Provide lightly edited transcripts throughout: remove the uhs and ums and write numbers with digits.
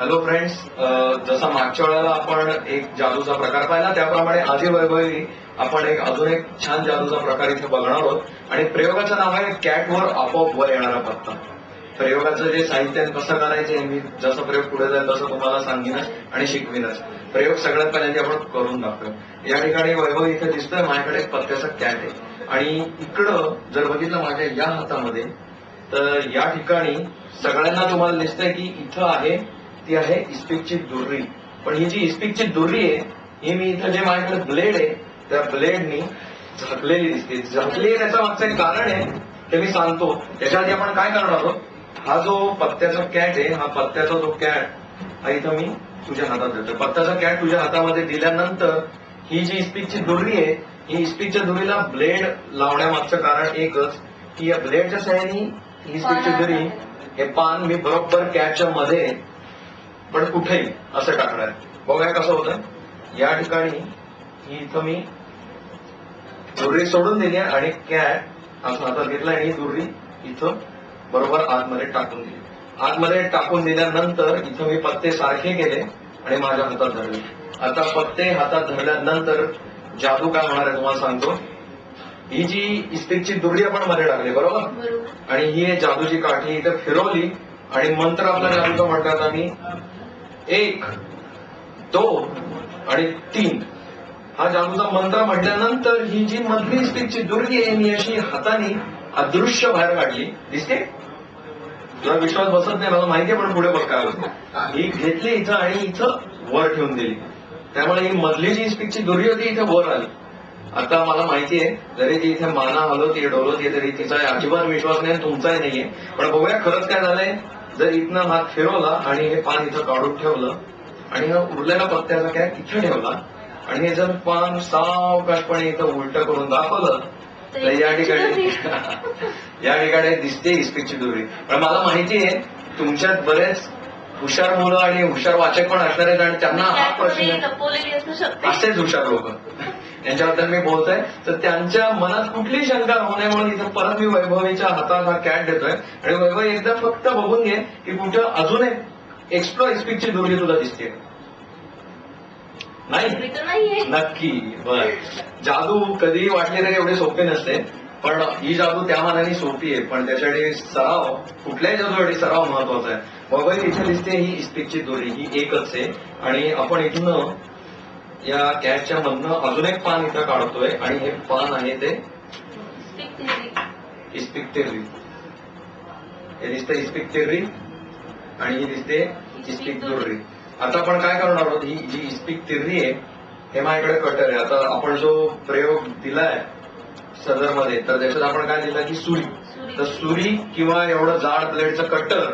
Hello friends, जसा मागच्या वेळेला आपण एक जादूचा प्रकार पाहिला त्याप्रमाणे आधी वैभवी आपण अजून एक छान जादूचा प्रकार इथे बघणार आहोत आणि प्रयोगाचं नाव आहे कॅटवर आपोआप वर येणारा पत्ता. प्रयोगाचं जे साहित्य कसं करायचे मी जसं प्रयोग पुढे जाईल तसं तुम्हाला सांगेनच आणि शिकवीनच. प्रयोग सगळ्यात पहिल्यांदा आपण करून दाखवू. या ठिकाणी वैभव इथे दिसतोय माझ्याकडे एक पत्त्याचा कॅट आहे आणि इकडं जर बघितलं माझ्या या हातामध्ये तर या ठिकाणी सगळ्यांना तुम्हाला दिसतंय की इथं आहे ती आहे इस्पिकची दुर्री. पण ही जी इस्पिकची दुर्री आहे ही मी इथं जे माझ्याकडे ब्लेड आहे त्या ब्लेडनी झाकलेली दिसते. झाकली त्याचं मागचं एक कारण आहे ते मी सांगतो. त्याच्या आधी आपण काय करणार आहोत, हा जो पत्त्याचा कॅट आहे हा पत्त्याचा जो कॅट हा इथं मी तुझ्या हातात देतो. पत्त्याचा कॅट तुझ्या हातामध्ये दिल्यानंतर ही जी इस्पिकची दुर्री आहे ही इस्पिकच्या दुरीला ब्लेड लावण्यामागचं कारण एकच की या ब्लेडच्या सहाय्याने ही इस्पिकची दुरी हे पान मी बरोबर कॅटच्या मध्ये पण कुठेही असं टाकणार. बघा कसं होतं. या ठिकाणी ही इथं मी दुर्री सोडून दिली आणि कॅट असं हातात घेतला आणि ही दुर्री इथं बरोबर आतमध्ये टाकून दिली. आतमध्ये टाकून दिल्यानंतर इथं मी पत्ते सारखे केले आणि माझ्या हातात धरले. आता पत्ते हातात धरल्यानंतर जादू काय होणार आहे तुम्हाला सांगतो. ही जी इस्पिकची दुर्री आपण मध्ये टाकली बरोबर आणि ही जादूची काठी इथं फिरवली आणि मंत्र आपल्या जादूचा म्हणतात आम्ही 1, 2 आणि 3 हा जादूचा मंत्र म्हटल्यानंतर ही जी मधली इस्पिकची दुर्री आहे मी अशी हाताने अदृश्य बाहेर काढली. दिसते तुला विश्वास बसत नाही मला माहितीये पण पुढे बघ काय होतं. ही घेतली इथं आणि इथं वर ठेवून दिली. त्यामुळे ही मधली जी इस्पिकची दुर्री होती इथे वर आली. आता मला माहितीये जरी ती इथे माना हलवतीये डोलवतीये तरी तिचा अजिबात विश्वास नाही तुमचाही नाहीये. पण बघूया खरंच काय झालंय. जर इथनं हात फिरवला आणि हे पान इथं काढून ठेवलं आणि उरलेला पत्त्याचा कॅट इथं ठेवला आणि हे जर पान सावकाशपणे इथं उलट करून दाखवलं तर या ठिकाणी दिसते इस्पिकची दुर्री. पण मला माहितीये तुमच्यात बरेच हुशार मुलं आणि हुशार वाचक पण असणार आहेत आणि त्यांना हा प्रश्न असेच हुशार लोक यांच्याबद्दल मी बोलतोय तर त्यांच्या मनात कुठलीही शंका होऊ नये म्हणून इथं परत मी वैभवीच्या हातात हा कॅट देतोय आणि वैभव एकदा फक्त बघून घे की कुठं अजून एक एक्स्ट्रा इस्पिकची दुर्री तुला दिसते नाही. नक्की बर. जादू कधीही वाटली तरी एवढे सोपे नसते पण ही जादू त्या मानाने सोपी आहे पण त्याच्यासाठी सराव कुठल्याही जादूसाठी सराव महत्वाचा आहे. वैभव इथे दिसते ही इस्पिकची दोरी ही एकच आहे आणि आपण इथनं या कॅटच्या मधनं अजून एक पान इथं काढतोय आणि हे पान आहे ते इस्पिक तिर्री. हे दिसते इस्पिक तिर्री आणि ही दिसते इस्पिक दुर्री. आता आपण काय करणार आहोत ही जी इस्पिक तिर्री आहे हे माझ्याकडे कटर आहे. आता आपण जो प्रयोग दिलाय सदर मध्ये तर त्याच्यात आपण काय दिलं की सुरी. तर सुरी किंवा एवढं जाड ब्लेडचं कटर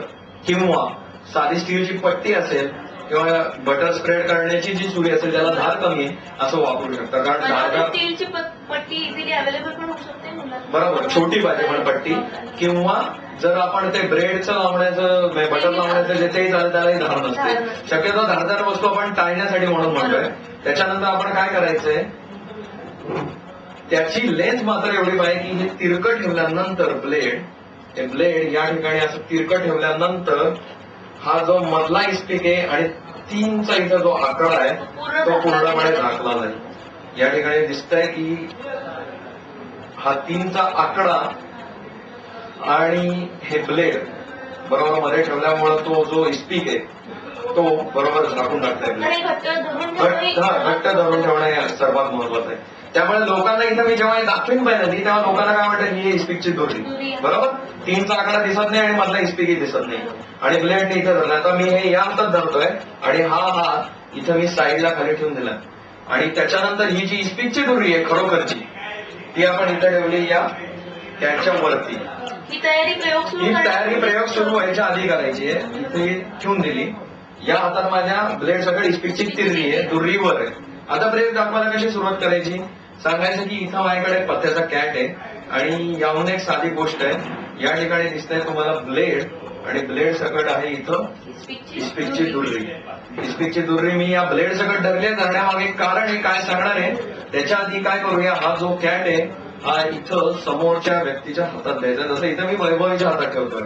किंवा साधी स्टीलची पट्टी असेल किंवा बटर स्प्रेड करण्याची जी सुरी असेल त्याला धार कमी आहे असं वापरू शकता. कारण धार स्टीलची पट्टी इझिली अवेलेबल पण होऊ शकते बरोबर छोटी पाहिजे पण पट्टी किंवा जर आपण ते ब्रेडचं लावण्याचं बटर लावण्याचं जे तेही झालं त्यालाही धार नसते. शक्यतो धारदार वस्तू आपण टाळण्यासाठी म्हणून म्हणतोय. त्याच्यानंतर आपण काय करायचंय त्याची लेंथ मात्र एवढी पाहिजे की हे तिरकं ठेवल्यानंतर ब्लेड या ठिकाणी असं तिरकं ठेवल्यानंतर हा जो मधला इस्पिक आहे आणि 3चा इथं जो आकडा आहे तो पूर्णपणे झाकला जाईल. या ठिकाणी दिसतंय की हा 3चा आकडा आणि हे ब्लेड बरोबर मध्ये ठेवल्यामुळे तो जो इस्पिक आहे तो बरोबर झाकून टाकता येईल. घट्ट धरून ठेवणं हे सर्वात महत्वाचं आहे. त्यामुळे लोकांना इथं मी जेव्हा दाखवीन पाहिजे तेव्हा लोकांना काय वाटतं ही इस्पिकची दोरी बरोबर 3चा आकडा दिसत नाही आणि मधला इस्पिकही दिसत नाही आणि ब्लेडने इथं धरला. आता मी हे या हातात धरतोय आणि हा हात इथं मी साईडला खाली ठेवून दिला आणि त्याच्यानंतर ही जी इस्पिकची दोरी आहे खरोखरची ती आपण इथं ठेवली या कॅटच्या वरती. ही तयारी प्रयोग सुरू व्हायच्या आधी करायची आहे. इथे ठेवून दिली. या हातात माझ्या ब्लेड सगळं इस्पिकची तिरली आहे दुर्रीवर आहे. आता प्रयोग दाखवायला कशी सुरुवात करायची सांगायचं की इथं माझ्याकडे पत्त्याचा कॅट आहे आणि याहून एक साधी गोष्ट आहे. या ठिकाणी दिसतंय तुम्हाला ब्लेड आणि ब्लेड सकट आहे इथं इस्पिकची दुर्री. इस्पिकची दुर्री मी या ब्लेड सकट धरण्यामागे कारण हे काय सांगणार आहे. त्याच्या आधी काय करूया हा जो कॅट आहे हा इथं समोरच्या व्यक्तीच्या हातात द्यायचा. जसं इथं मी वैभवीच्या हातात ठेवतोय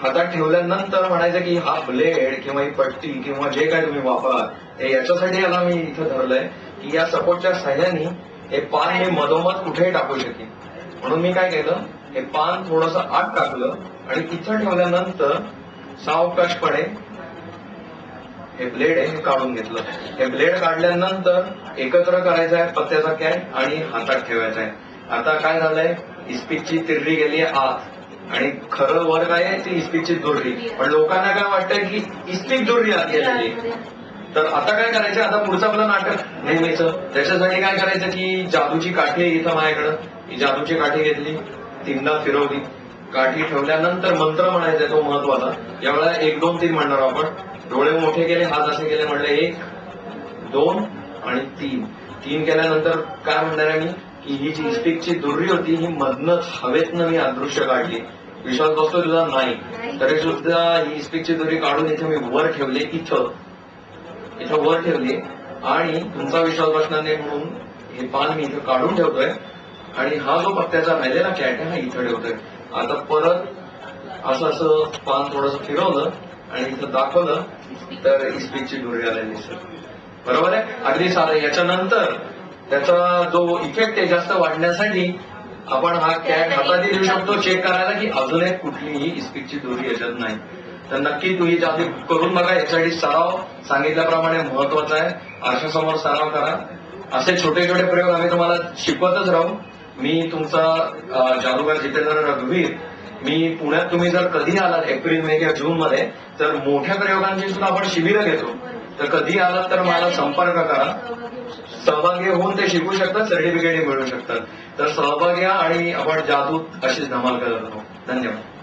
हातात ठेवल्यानंतर म्हणायचं की हा ब्लेड किंवा ही पट्टी किंवा जे काय तुम्ही वापरा हे याच्यासाठी याला मी इथं धरलंय की या सपोर्टच्या साह्याने हे पान मी मधोमध कुठेही टाकू शकेन. म्हणून मी काय केलं, हे पान थोडंसं आत टाकलं आणि इथं ठेवल्यानंतर सावकाशपणे हे ब्लेड आहे हे काढून घेतलं. हे ब्लेड काढल्यानंतर एकत्र करायचं आहे पत्त्याचा कॅट आणि हातात ठेवायचा आहे. आता काय झालंय, इस्पिकची तिरडी गेली आत आणि खरं वर काय आहे ती इस्पिकची दुरडी. पण लोकांना काय वाटतंय की इस्पिक दुरडी आत गेलेली. तर आता काय करायचं, आता पुढचं आपलं नाटक नेहमीच. त्याच्यासाठी काय करायचं की जादूची काठी आहे इथं माझ्याकडं, ही जादूची काठी घेतली, तीनदा फिरवली. काठी ठेवल्यानंतर मंत्र म्हणायचा तो महत्वाचा. यावेळेला 1 2 3 म्हणणार आपण. डोळे मोठे केले, हात असे केले, म्हणले 1 2 आणि 3. 3 केल्यानंतर काय म्हणणार आहे मी की ही जी इस्पिकची दुर्री होती ही मधनच हवेतनं मी अदृश्य काढली. विश्वास बसतो तुझा? नाही. तरी सुद्धा ही इस्पिकची दुरी काढून इथे मी वर ठेवले, इथं वर ठेवली आणि तुमचा विश्वास बसणार नाही म्हणून हे पान मी इथं काढून ठेवतोय आणि हा जो पत्त्याचा राहिलेला कॅट आहे हा इथं ठेवतोय. आता परत असं पान थोडंसं फिरवलं आणि इथं दाखवलं तर इस्पिकची दुरी आलेली दिसत. बरोबर आहे, अगदी साधं. याच्यानंतर त्याचा जो इफेक्ट आहे जास्त वाढण्यासाठी आपण हा कॅट हातातही देऊ शकतो चेक करायला की अजून एक कुठलीही इस्पिकची दोरी याच्यात नाही. तर नक्की तुम्ही जादू करून बघा. यासाठी सराव सांगितल्याप्रमाणे महत्वाचा आहे. आरशासमोर सराव करा. असे छोटे छोटे प्रयोग आम्ही तुम्हाला शिकवतच राहू. मी तुमचा जादूगार जितेंद्र रघुवीर. मी पुण्यात तुम्ही जर कधी आलात एप्रिल मे किंवा जून मध्ये तर मोठ्या प्रयोगांची सुद्धा आपण शिबिरं घेतो. तर कधी आलात तर मला संपर्क करा. सहभागी होऊन ते शिकू शकतात, सर्टिफिकेटही मिळू शकतात. तर सहभागी या आणि आपण जादू अशीच धमाल करत राहू. धन्यवाद.